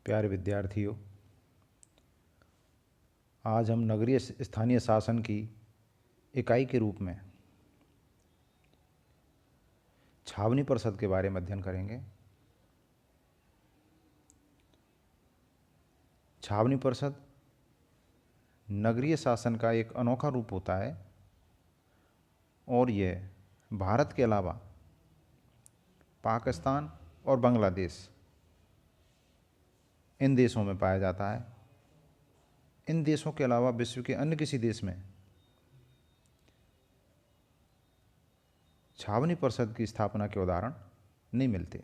प्यारे विद्यार्थियों, आज हम नगरीय स्थानीय शासन की इकाई के रूप में छावनी परिषद के बारे में अध्ययन करेंगे। छावनी परिषद नगरीय शासन का एक अनोखा रूप होता है और यह भारत के अलावा पाकिस्तान और बांग्लादेश इन देशों में पाया जाता है। इन देशों के अलावा विश्व के अन्य किसी देश में छावनी परिषद की स्थापना के उदाहरण नहीं मिलते।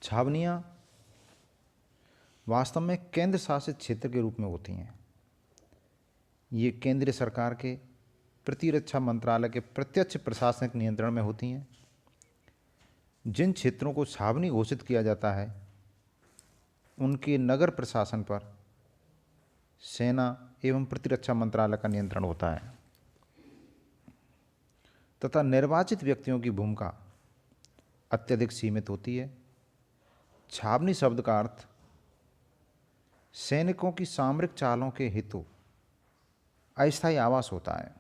छावनियाँ वास्तव में केंद्र शासित क्षेत्र के रूप में होती हैं। ये केंद्रीय सरकार के प्रतिरक्षा मंत्रालय के प्रत्यक्ष प्रशासनिक नियंत्रण में होती हैं। जिन क्षेत्रों को छावनी घोषित किया जाता है उनके नगर प्रशासन पर सेना एवं प्रतिरक्षा मंत्रालय का नियंत्रण होता है तथा निर्वाचित व्यक्तियों की भूमिका अत्यधिक सीमित होती है। छावनी शब्द का अर्थ सैनिकों की सामरिक चालों के हेतु अस्थायी आवास होता है।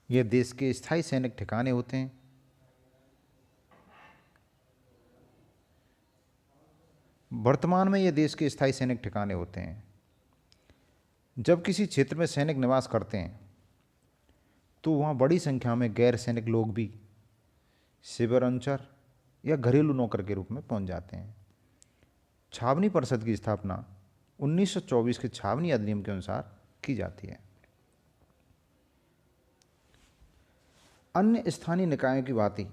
यह देश के स्थायी सैनिक ठिकाने होते हैं। वर्तमान में ये देश के स्थायी सैनिक ठिकाने होते हैं। जब किसी क्षेत्र में सैनिक निवास करते हैं तो वहाँ बड़ी संख्या में गैर सैनिक लोग भी शिविर अनुचर या घरेलू नौकर के रूप में पहुँच जाते हैं। छावनी परिषद की स्थापना 1924 के छावनी अधिनियम के अनुसार की जाती है। अन्य स्थानीय निकायों की भांति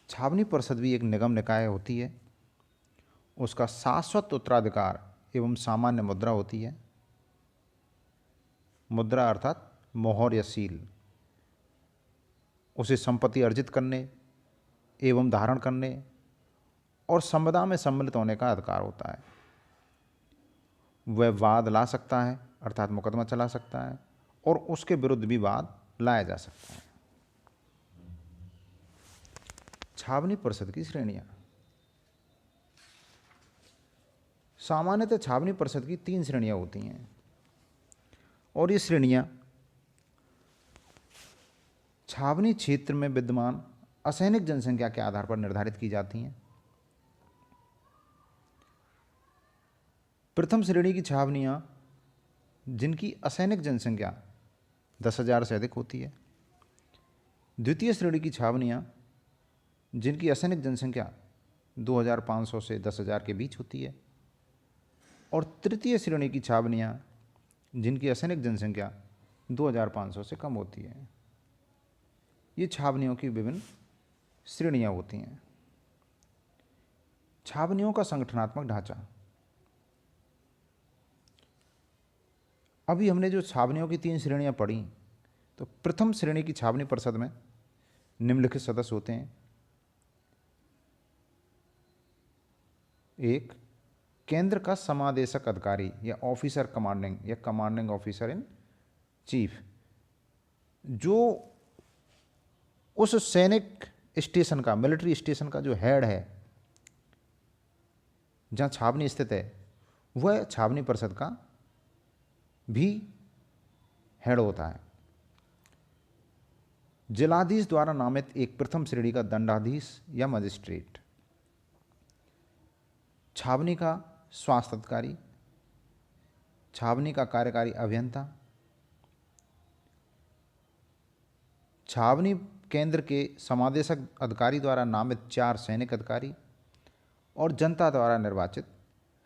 छावनी परिषद भी एक निगम निकाय होती है। उसका शाश्वत उत्तराधिकार एवं सामान्य मुद्रा होती है। मुद्रा अर्थात मोहर या सील। उसे संपत्ति अर्जित करने एवं धारण करने और संपदा में सम्मिलित होने का अधिकार होता है। वह वाद ला सकता है अर्थात मुकदमा चला सकता है और उसके विरुद्ध भी वाद लाया जा सकता है। छावनी परिषद की श्रेणियां। सामान्यतः छावनी परिषद की 3 श्रेणियां होती हैं और ये श्रेणियां छावनी क्षेत्र में विद्यमान असैनिक जनसंख्या के आधार पर निर्धारित की जाती हैं। प्रथम श्रेणी की छावनियां जिनकी असैनिक जनसंख्या 10,000 से अधिक होती है। द्वितीय श्रेणी की छावनियां जिनकी असैनिक जनसंख्या 2,500 से 10,000 के बीच होती है और तृतीय श्रेणी की छावनियां जिनकी असैनिक जनसंख्या 2,500 से कम होती है। ये छावनियों की विभिन्न श्रेणियां होती हैं। छावनियों का संगठनात्मक ढांचा। अभी हमने जो छावनियों की 3 श्रेणियां पढ़ी, तो प्रथम श्रेणी की छावनी परिषद में निम्नलिखित सदस्य होते हैं। 1. केंद्र का समादेशक अधिकारी या ऑफिसर कमांडिंग या कमांडिंग ऑफिसर इन चीफ, जो उस सैनिक स्टेशन का, मिलिट्री स्टेशन का जो हेड है जहाँ छावनी स्थित है, वह छावनी परिषद का भी हेड होता है। जिलाधीश द्वारा नामित एक प्रथम श्रेणी का दंडाधीश या मजिस्ट्रेट। छावनी का स्वास्थ्य अधिकारी, छावनी का कार्यकारी अभियंता, छावनी केंद्र के समादेशक अधिकारी द्वारा नामित 4 सैनिक अधिकारी और जनता द्वारा निर्वाचित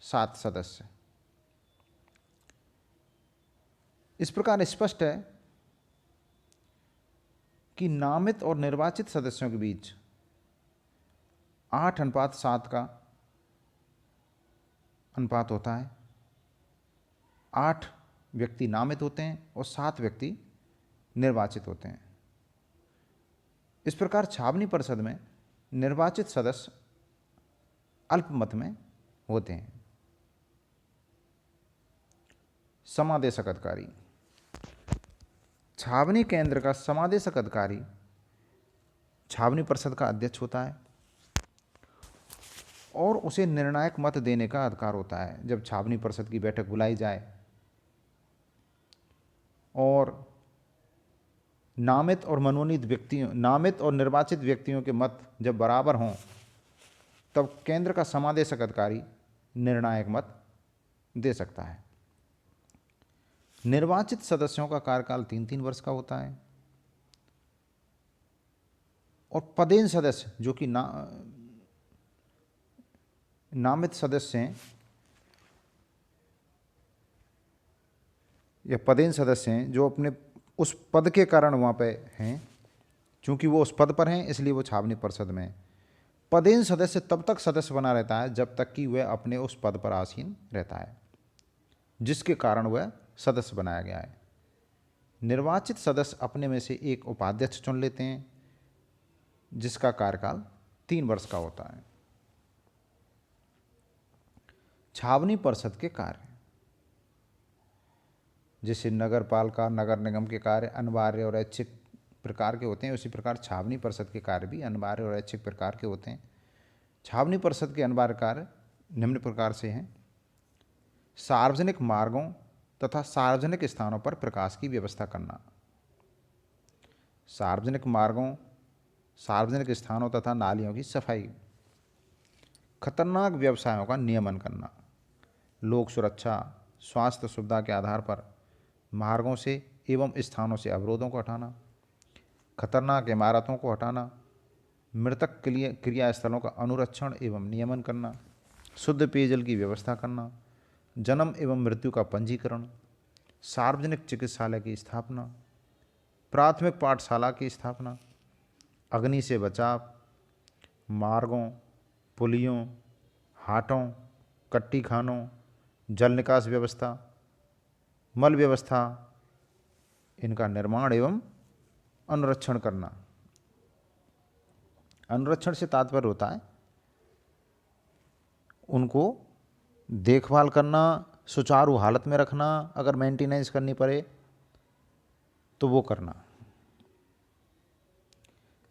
7 सदस्य। इस प्रकार स्पष्ट है कि नामित और निर्वाचित सदस्यों के बीच 8:7 का अनुपात होता है। 8 व्यक्ति नामित होते हैं और 7 व्यक्ति निर्वाचित होते हैं। इस प्रकार छावनी परिषद में निर्वाचित सदस्य अल्पमत में होते हैं। समादेशक अधिकारी। छावनी केंद्र का समादेशक अधिकारी छावनी परिषद का अध्यक्ष होता है और उसे निर्णायक मत देने का अधिकार होता है। जब छावनी परिषद की बैठक बुलाई जाए और नामित और मनोनीत व्यक्तियों, नामित और निर्वाचित व्यक्तियों के मत जब बराबर हों, तब केंद्र का समादेशक अधिकारी निर्णायक मत दे सकता है। निर्वाचित सदस्यों का कार्यकाल 3-3 वर्ष का होता है और पदेन सदस्य जो कि नामित सदस्य हैं या पदेन सदस्य हैं जो अपने उस पद के कारण वहाँ पे हैं, चूंकि वो उस पद पर हैं इसलिए वो छावनी परिषद में हैं। पदेन सदस्य तब तक सदस्य बना रहता है जब तक कि वह अपने उस पद पर आसीन रहता है जिसके कारण वह सदस्य बनाया गया है। निर्वाचित सदस्य अपने में से एक उपाध्यक्ष चुन लेते हैं जिसका कार्यकाल 3 वर्ष का होता है। छावनी परिषद के कार्य, जैसे नगर पालिका नगर निगम के कार्य अनिवार्य और ऐच्छिक प्रकार के होते हैं, उसी प्रकार छावनी परिषद के कार्य भी अनिवार्य और ऐच्छिक प्रकार के होते हैं। छावनी परिषद के अनिवार्य कार्य निम्न प्रकार से हैं: सार्वजनिक मार्गों तथा सार्वजनिक स्थानों पर प्रकाश की व्यवस्था करना, सार्वजनिक मार्गों सार्वजनिक स्थानों तथा नालियों की सफाई, खतरनाक व्यवसायों का नियमन करना, लोक सुरक्षा स्वास्थ्य सुविधा के आधार पर मार्गों से एवं स्थानों से अवरोधों को हटाना, खतरनाक इमारतों को हटाना, मृतक क्रियास्थलों का अनुरक्षण एवं नियमन करना, शुद्ध पेयजल की व्यवस्था करना, जन्म एवं मृत्यु का पंजीकरण, सार्वजनिक चिकित्सालय की स्थापना, प्राथमिक पाठशाला की स्थापना, अग्नि से बचाव, मार्गों पुलियों हाटों कट्टी खानों जल निकास व्यवस्था मल व्यवस्था इनका निर्माण एवं अनुरक्षण करना। अनुरक्षण से तात्पर्य होता है उनको देखभाल करना, सुचारू हालत में रखना, अगर मेंटेनेंस करनी पड़े तो वो करना।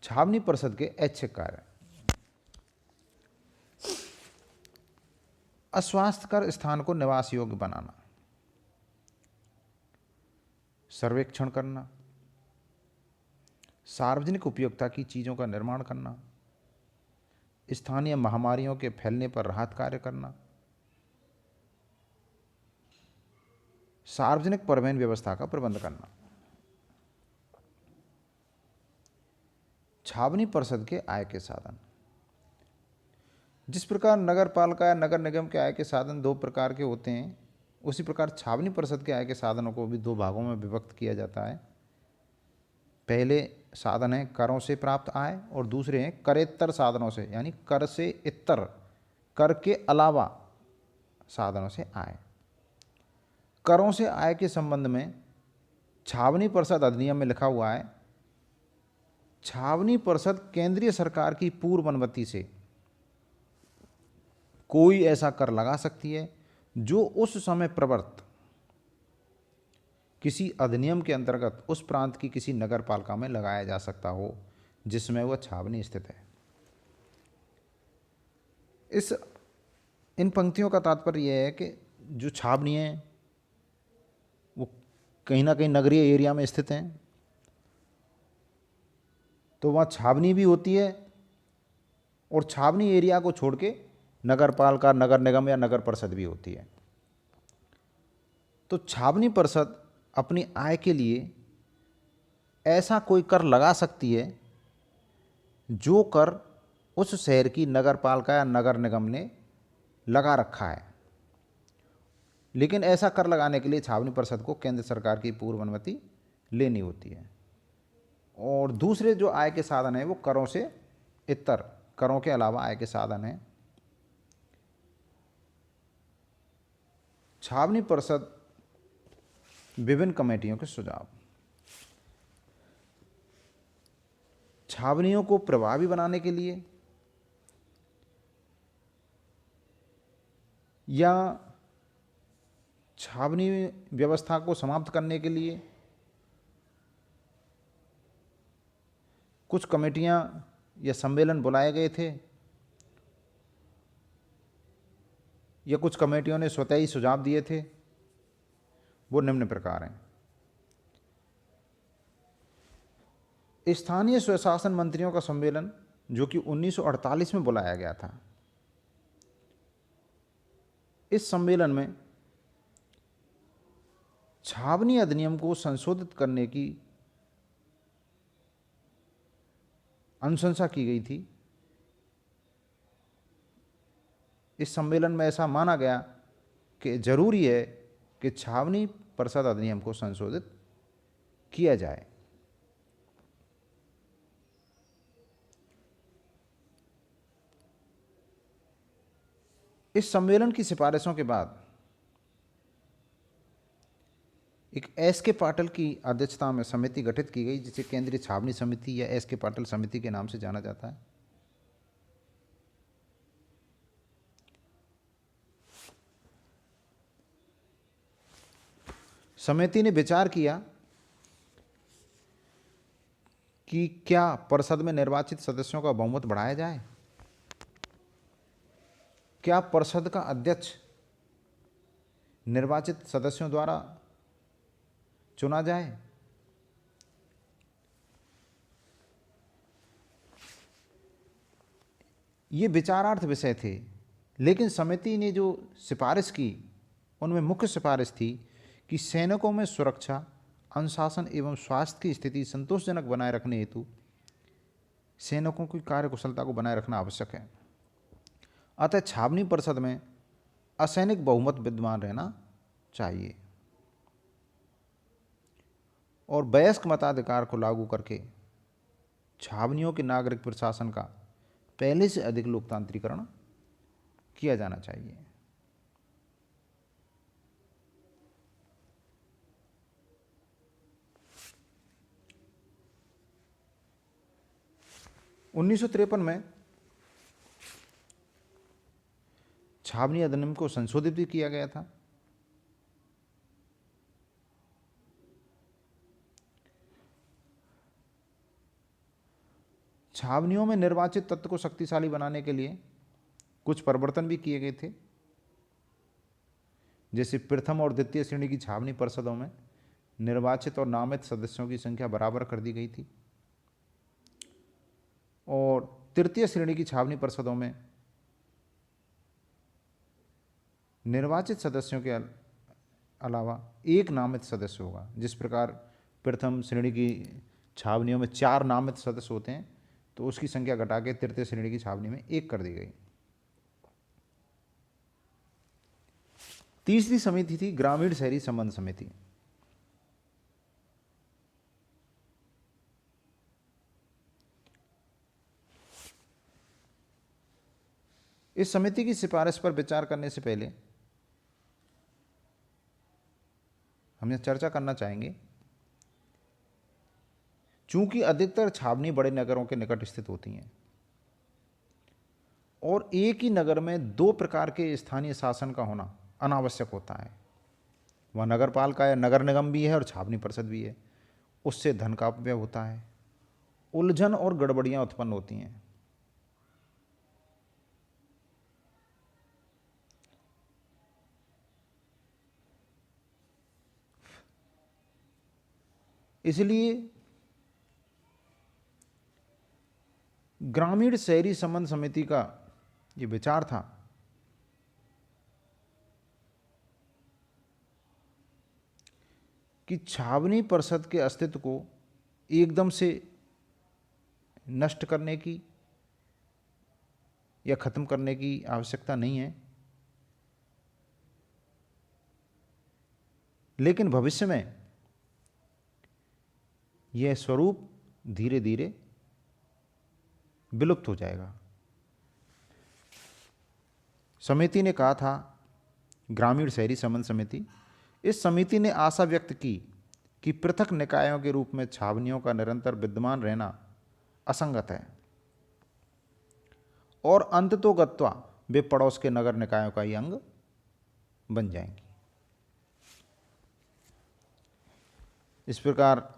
छावनी परिषद के ऐच्छिक कार्य: अस्वास्थ्यकर स्थान को निवास योग्य बनाना, सर्वेक्षण करना, सार्वजनिक उपयोगिता की चीज़ों का निर्माण करना, स्थानीय महामारियों के फैलने पर राहत कार्य करना, सार्वजनिक परिवहन व्यवस्था का प्रबंध करना। छावनी परिषद के आय के साधन: जिस प्रकार नगर पालिका या नगर निगम के आय के साधन 2 प्रकार के होते हैं, उसी प्रकार छावनी परिषद के आय के साधनों को भी 2 भागों में विभक्त किया जाता है। पहले साधन है करों से प्राप्त आय और दूसरे हैं करेत्तर साधनों से, यानी कर से इतर, कर के अलावा साधनों से आय। करों से आय के संबंध में छावनी परिषद अधिनियम में लिखा हुआ है, छावनी परिषद केंद्रीय सरकार की पूर्व अनुमति से कोई ऐसा कर लगा सकती है जो उस समय प्रवर्त किसी अधिनियम के अंतर्गत उस प्रांत की किसी नगर पालिका में लगाया जा सकता हो जिसमें वह छावनी स्थित है। इन पंक्तियों का तात्पर्य यह है कि जो छावनी है वो कहीं ना कहीं नगरीय एरिया में स्थित हैं, तो वहाँ छावनी भी होती है और छावनी एरिया को छोड़ के नगर पालिका नगर निगम या नगर परिषद भी होती है। तो छावनी परिषद अपनी आय के लिए ऐसा कोई कर लगा सकती है जो कर उस शहर की नगर पालिका या नगर निगम ने लगा रखा है, लेकिन ऐसा कर लगाने के लिए छावनी परिषद को केंद्र सरकार की पूर्व अनुमति लेनी होती है। और दूसरे जो आय के साधन हैं वो करों से इतर, करों के अलावा आय के साधन हैं। छावनी परिषद विभिन्न कमेटियों के सुझाव: छावनियों को प्रभावी बनाने के लिए या छावनी व्यवस्था को समाप्त करने के लिए कुछ कमेटियां या सम्मेलन बुलाए गए थे या कुछ कमेटियों ने स्वतः ही सुझाव दिए थे, वो निम्न प्रकार हैं। स्थानीय स्वशासन मंत्रियों का सम्मेलन जो कि 1948 में बुलाया गया था। इस सम्मेलन में छावनी अधिनियम को संशोधित करने की अनुशंसा की गई थी। इस सम्मेलन में ऐसा माना गया कि जरूरी है कि छावनी परिषद अधिनियम को संशोधित किया जाए। इस सम्मेलन की सिफारिशों के बाद एक एस के पाटिल की अध्यक्षता में समिति गठित की गई, जिसे केंद्रीय छावनी समिति या एस के पाटिल समिति के नाम से जाना जाता है। समिति ने विचार किया कि क्या परिषद में निर्वाचित सदस्यों का बहुमत बढ़ाया जाए, क्या परिषद का अध्यक्ष निर्वाचित सदस्यों द्वारा चुना जाए। ये विचारार्थ विषय थे, लेकिन समिति ने जो सिफारिश की उनमें मुख्य सिफारिश थी कि सैनिकों में सुरक्षा, अनुशासन एवं स्वास्थ्य की स्थिति संतोषजनक बनाए रखने हेतु सैनिकों की कार्यकुशलता को बनाए रखना आवश्यक है। अतः छावनी परिषद में असैनिक बहुमत विद्यमान रहना चाहिए और वयस्क मताधिकार को लागू करके छावनियों के नागरिक प्रशासन का पहले से अधिक लोकतांत्रिकरण किया जाना चाहिए। उन्नीस में छावनी अधिनियम को संशोधित भी किया गया था। छावनियों में निर्वाचित तत्व को शक्तिशाली बनाने के लिए कुछ परिवर्तन भी किए गए थे। जैसे प्रथम और द्वितीय श्रेणी की छावनी परिषदों में निर्वाचित और नामित सदस्यों की संख्या बराबर कर दी गई थी और तृतीय श्रेणी की छावनी परिषदों में निर्वाचित सदस्यों के अलावा एक नामित सदस्य होगा। जिस प्रकार प्रथम श्रेणी की छावनियों में 4 नामित सदस्य होते हैं, तो उसकी संख्या घटा के तृतीय श्रेणी की छावनी में 1 कर दी गई। तीसरी समिति थी ग्रामीण शहरी संबंध समिति। इस समिति की सिफारिश पर विचार करने से पहले हम यह चर्चा करना चाहेंगे, चूंकि अधिकतर छावनी बड़े नगरों के निकट स्थित होती हैं और एक ही नगर में 2 प्रकार के स्थानीय शासन का होना अनावश्यक होता है। वह नगर पालिका या नगर निगम भी है और छावनी परिषद भी है। उससे धन का अपव्यय होता है, उलझन और गड़बड़ियां उत्पन्न होती हैं। इसलिए ग्रामीण शहरी संबंध समिति का ये विचार था कि छावनी परिषद के अस्तित्व को एकदम से नष्ट करने की या खत्म करने की आवश्यकता नहीं है, लेकिन भविष्य में यह स्वरूप धीरे धीरे विलुप्त हो जाएगा। समिति ने कहा था, ग्रामीण शहरी संबंध समिति, इस समिति ने आशा व्यक्त की कि पृथक निकायों के रूप में छावनियों का निरंतर विद्यमान रहना असंगत है और अंततोगत्वा वे पड़ोस के नगर निकायों का ही अंग बन जाएंगी। इस प्रकार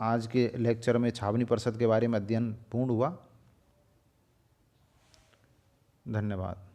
आज के लेक्चर में छावनी परिषद के बारे में अध्ययन पूर्ण हुआ। धन्यवाद।